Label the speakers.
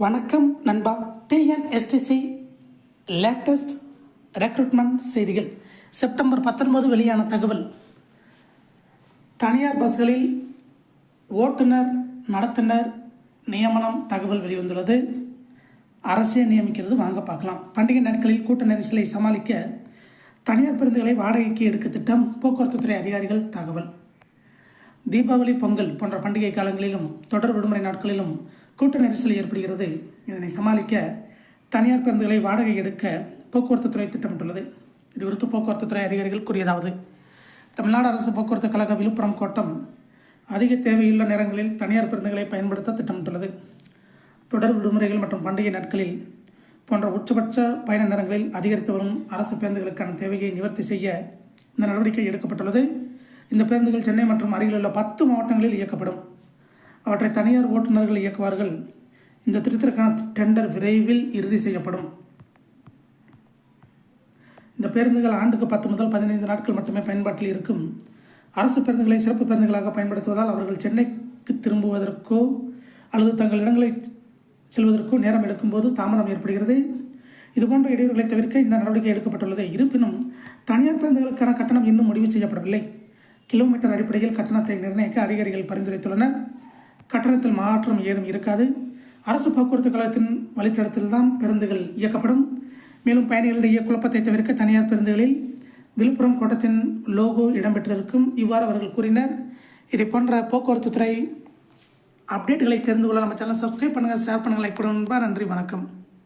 Speaker 1: வணக்கம் நண்பா. TNSTC latest recruitment செய்திகள். செப்டம்பர் 19 வெளியான தகவல். தனியார் பஸ்களில் ஓட்டுநர் நடத்துனர் நியமனம் தகவல் வெளிவந்துள்ளது. அரசே நியமிக்கிறது, வாங்க பார்க்கலாம். பண்டிகை நாட்களில் கூட்ட நெரிசலை சமாளிக்க தனியார் பேருந்துகளை வாடகைக்கு எடுக்க திட்டம். போக்குவரத்து துறை அதிகாரிகள் தகவல். தீபாவளி, பொங்கல் போன்ற பண்டிகை காலங்களிலும் தொடர் விடுமுறை நாட்களிலும் கூட்ட நெரிசல் ஏற்படுகிறது. இதனை சமாளிக்க தனியார் பேருந்துகளை வாடகை எடுக்க போக்குவரத்து துறை திட்டமிட்டுள்ளது. இது குறித்து போக்குவரத்து துறை அதிகாரிகள் கூறியதாவது: தமிழ்நாடு அரசு போக்குவரத்து கழக விழுப்புரம் கோட்டம் அதிக தேவையுள்ள நேரங்களில் தனியார் பேருந்துகளை பயன்படுத்த திட்டமிட்டுள்ளது. தொடர் விடுமுறைகள் மற்றும் பண்டிகை நாட்களில் போன்ற உச்சபட்ச பயண நேரங்களில் அதிகரித்து வரும் அரசு பேருந்துகளுக்கான தேவையை நிவர்த்தி செய்ய இந்த நடவடிக்கை எடுக்கப்பட்டுள்ளது. இந்த பேருந்துகள் சென்னை மற்றும் அருகிலுள்ள 10 மாவட்டங்களில் இயக்கப்படும். அவற்றை தனியார் ஓட்டுநர்கள் இயக்குவார்கள். இந்த திட்டத்திற்கான டெண்டர் விரைவில் இறுதி செய்யப்படும். இந்த பேருந்துகள் ஆண்டுக்கு 10 முதல் 15 நாட்கள் மட்டுமே பயன்பாட்டில் இருக்கும். அரசு பேருந்துகளை சிறப்பு பேருந்துகளாக பயன்படுத்துவதால் அவர்கள் சென்னைக்கு திரும்புவதற்கோ அல்லது தங்கள் இடங்களை செல்வதற்கோ நேரம் எடுக்கும்போது தாமதம் ஏற்படுகிறது. இதுபோன்ற இடையூறுகளை தவிர்க்க இந்த நடவடிக்கை எடுக்கப்பட்டுள்ளது. இருப்பினும் தனியார் பேருந்துகளுக்கான கட்டணம் இன்னும் முடிவு செய்யப்படவில்லை. கிலோமீட்டர் அடிப்படையில் கட்டணத்தை நிர்ணயிக்க அதிகாரிகள் பரிந்துரைத்துள்ளனர். கட்டணத்தில் மாற்றம் ஏதும் இருக்காது. அரசு போக்குவரத்து கழகத்தின் வழித்தடத்தில் தான் பேருந்துகள் இயக்கப்படும். மேலும் பயணிகளிடையே குழப்பத்தை தவிர்க்க தனியார் பேருந்துகளில் விழுப்புரம் கோட்டத்தின் லோகோ இடம்பெற்றிருக்கும். இவ்வாறு அவர்கள் கூறினர். இதை போன்ற போக்குவரத்து துறை அப்டேட்டுகளை தெரிந்து கொள்ள நம்ம சேனல் சப்ஸ்கிரைப் பண்ணுங்கள், ஷேர் பண்ணுங்கள், லைக் பண்ணுங்கள். நன்றி, வணக்கம்.